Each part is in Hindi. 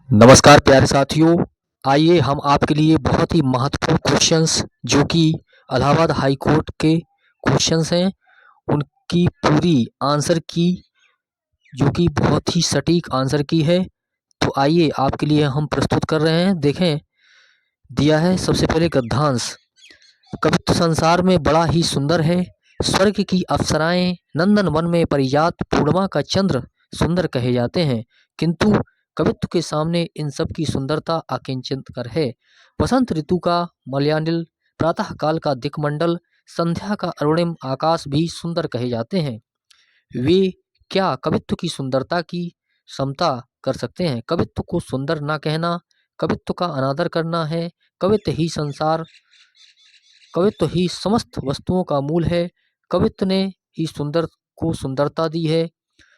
नमस्कार प्यारे साथियों। आइए हम आपके लिए बहुत ही महत्वपूर्ण क्वेश्चंस जो कि इलाहाबाद हाई कोर्ट के क्वेश्चंस हैं उनकी पूरी आंसर की जो कि बहुत ही सटीक आंसर की है। तो आइए आपके लिए हम प्रस्तुत कर रहे हैं। देखें, दिया है सबसे पहले गद्यांश। कवित्व संसार में बड़ा ही सुंदर है, स्वर्ग की अप्सराएं नंदन वन में परिजात पूर्णिमा का चंद्र सुंदर कहे जाते हैं, किंतु कवित्व के सामने इन सब की सुंदरता अकिंचित कर है। वसंत ऋतु का मलयानिल, प्रातः काल का दिक्मंडल, संध्या का अरुणिम आकाश भी सुंदर कहे जाते हैं। वे क्या कवित्व की सुंदरता की समता कर सकते हैं? कवित्व को सुंदर ना कहना कवित्व का अनादर करना है। कवित्व ही समस्त वस्तुओं का मूल है। कवित्व ने ही सुंदर को सुंदरता दी है।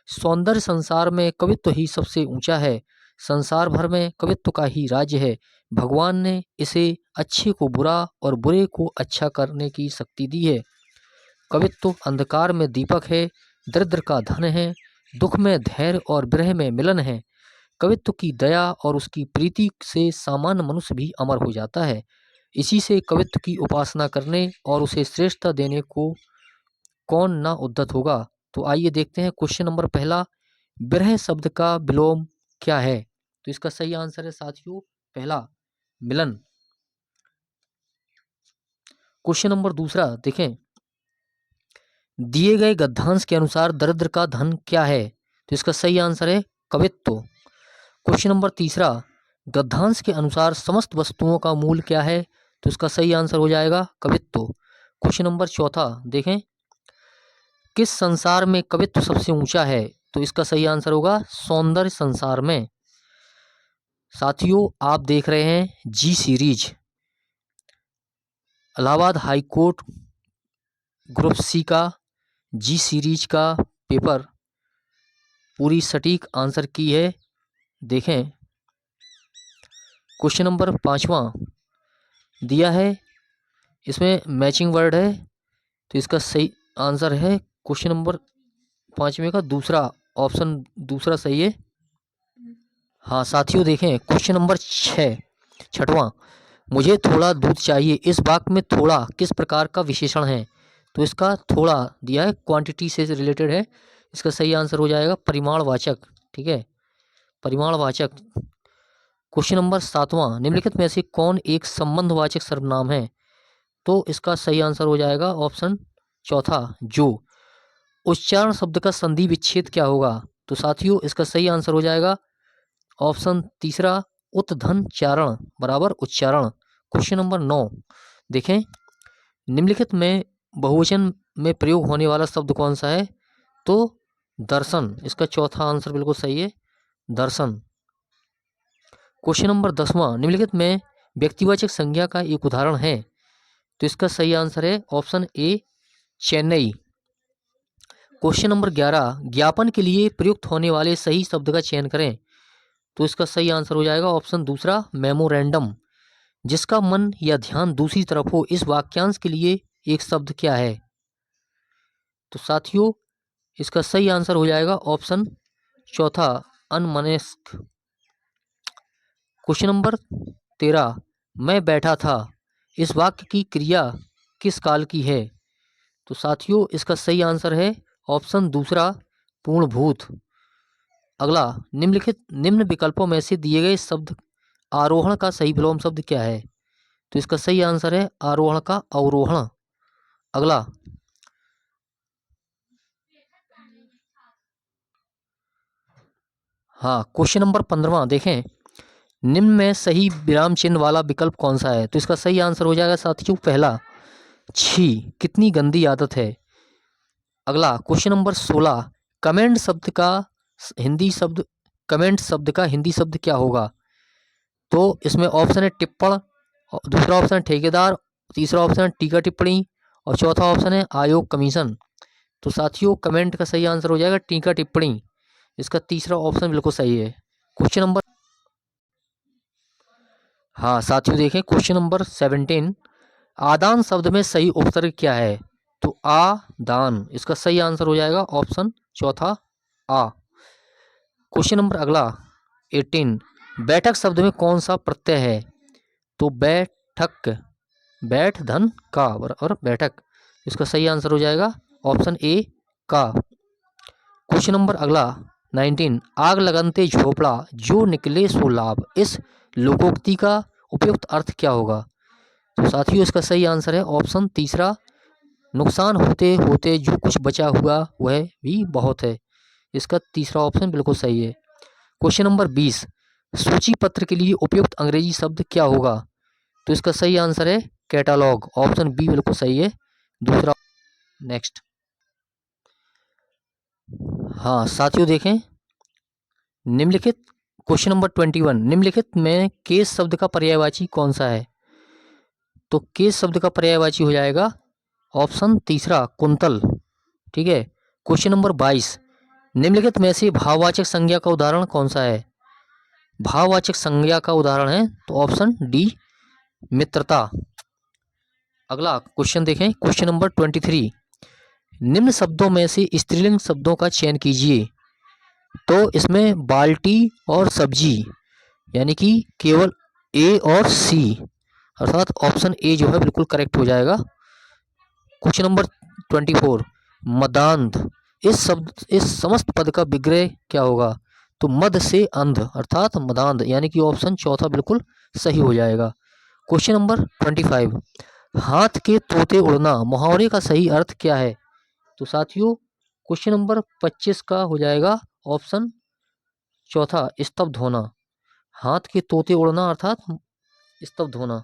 सौंदर्य संसार में कवित्व ही सबसे ऊंचा है। संसार भर में कवित्व का ही राज्य है। भगवान ने इसे अच्छे को बुरा और बुरे को अच्छा करने की शक्ति दी है। कवित्व अंधकार में दीपक है, दरिद्र का धन है, दुख में धैर्य और विरह में मिलन है। कवित्व की दया और उसकी प्रीति से सामान्य मनुष्य भी अमर हो जाता है। इसी से कवित्व की उपासना करने और उसे श्रेष्ठता देने को कौन ना उद्यत होगा। तो आइए देखते हैं क्वेश्चन नंबर पहला, विरह शब्द का विलोम क्या है? तो इसका सही आंसर है साथियों पहला, मिलन। क्वेश्चन नंबर दूसरा देखें, दिए गए गद्यांश के अनुसार दरिद्र का धन क्या है? तो इसका सही आंसर है कवित्व। क्वेश्चन नंबर तीसरा, गद्यांश के अनुसार समस्त वस्तुओं का मूल क्या है? तो इसका सही आंसर हो जाएगा कवित्व। क्वेश्चन नंबर चौथा देखें, किस संसार में कवित्व सबसे ऊंचा है? तो इसका सही आंसर होगा सौंदर्य संसार में। साथियों आप देख रहे हैं G series, Allahabad high court group C का जी सीरीज का पेपर पूरी सटीक आंसर की है। देखें, क्वेश्चन नंबर पाँचवा दिया है, इसमें मैचिंग वर्ड है, तो इसका सही आंसर है क्वेश्चन नंबर पाँचवें का दूसरा ऑप्शन, दूसरा सही है। हाँ साथियों देखें क्वेश्चन नंबर छठवां, मुझे थोड़ा दूध चाहिए, इस वाक्य में थोड़ा किस प्रकार का विशेषण है? तो इसका थोड़ा दिया है, क्वांटिटी से रिलेटेड है। इसका सही आंसर हो जाएगा परिमाणवाचक। ठीक है, परिमाणवाचक। क्वेश्चन नंबर सातवां, निम्नलिखित में से कौन एक संबंधवाचक सर्वनाम है? तो इसका सही आंसर हो जाएगा ऑप्शन चौथा जो। उच्चारण शब्द का संधि विच्छेद क्या होगा? तो साथियों इसका सही आंसर हो जाएगा ऑप्शन तीसरा, उत्धन चारण बराबर उच्चारण। क्वेश्चन नंबर 9 देखें, निम्नलिखित में बहुवचन में प्रयोग होने वाला शब्द कौन सा है? तो दर्शन, इसका चौथा आंसर बिल्कुल सही है, दर्शन। क्वेश्चन नंबर 10वां, निम्नलिखित में व्यक्तिवाचक संज्ञा का एक उदाहरण है? तो इसका सही आंसर है option A, Chennai. Question number 11, ज्ञापन के लिए प्रयुक्त होने वाले सही शब्द का चयन करें। तो इसका सही आंसर हो जाएगा ऑप्शन दूसरा, मेमोरेंडम। जिसका मन या ध्यान दूसरी तरफ हो, इस वाक्यांश के लिए एक शब्द क्या है? तो साथियों इसका सही आंसर हो जाएगा ऑप्शन चौथा, अनमनस्क। क्वेश्चन नंबर 13, मैं बैठा था, इस वाक्य की क्रिया किस काल की है? तो साथियों इसका सही आंसर है ऑप्शन दूसरा, पूर्णभूत। अगला, निम्न विकल्पों में से दिए गए शब्द आरोहण का सही विलोम शब्द क्या है? तो इसका सही आंसर है आरोहण का अवरोहण। अगला, हाँ क्वेश्चन नंबर 15 देखें, निम्न में सही विराम चिन्ह वाला विकल्प कौन सा है? तो इसका सही आंसर हो जाएगा साथियों पहला, छी कितनी गंदी आदत है। अगला क्वेश्चन नंबर 16, हिंदी शब्द कमेंट शब्द का हिंदी शब्द क्या होगा? तो इसमें ऑप्शन है टिप्पण, दूसरा ऑप्शन है ठेकेदार, तीसरा ऑप्शन है टीका टिप्पणी और चौथा ऑप्शन है आयोग कमीशन। तो साथियों कमेंट का सही आंसर हो जाएगा टीका टिप्पणी। इसका तीसरा ऑप्शन बिल्कुल सही है। क्वेश्चन नंबर, हाँ साथियों देखें क्वेश्चन नंबर 17, आदान शब्द में सही उपसर्ग क्या है? तो आ दान, इसका सही आंसर हो जाएगा ऑप्शन चौथा आ। क्वेश्चन नंबर अगला 18, बैठक शब्द में कौन सा प्रत्यय है? तो बैठक, बैठ धन का और बैठक, इसका सही आंसर हो जाएगा ऑप्शन ए का। क्वेश्चन नंबर अगला 19, आग लगनते झोपड़ा जो निकले सो लाभ, इस लोकोक्ति का उपयुक्त अर्थ क्या होगा? तो साथियों इसका सही आंसर है ऑप्शन तीसरा, नुकसान होते होते जो कुछ बचा हुआ वह भी बहुत है। इसका तीसरा ऑप्शन बिल्कुल सही है। क्वेश्चन नंबर 20, सूची पत्र के लिए उपयुक्त अंग्रेजी शब्द क्या होगा? तो इसका सही आंसर है कैटालॉग, ऑप्शन बी बिल्कुल सही है दूसरा। नेक्स्ट, हाँ साथियों देखें, निम्नलिखित क्वेश्चन नंबर 21, निम्नलिखित में केस शब्द का पर्यायवाची कौन सा है? तो केस शब्द का पर्यायवाची हो जाएगा ऑप्शन तीसरा कुंतल। ठीक है। क्वेश्चन नंबर 22, निम्नलिखित में से भाववाचक संज्ञा का उदाहरण कौन सा है? भाववाचक संज्ञा का उदाहरण है तो ऑप्शन डी मित्रता। अगला क्वेश्चन देखें, क्वेश्चन नंबर 23, निम्न शब्दों में से स्त्रीलिंग शब्दों का चयन कीजिए। तो इसमें बाल्टी और सब्जी, यानी कि केवल ए और सी, अर्थात ऑप्शन ए जो है बिल्कुल करेक्ट हो जाएगा। क्वेश्चन नंबर 24, मदांध, इस समस्त पद का विग्रह क्या होगा? तो मद से अंध, अर्थात मदांध, यानी कि ऑप्शन चौथा बिल्कुल सही हो जाएगा। क्वेश्चन नंबर 25, हाथ के तोते उड़ना मुहावरे का सही अर्थ क्या है? तो साथियों क्वेश्चन नंबर 25 का हो जाएगा ऑप्शन चौथा स्तब्ध होना। हाथ के तोते उड़ना अर्थात स्तब्ध होना।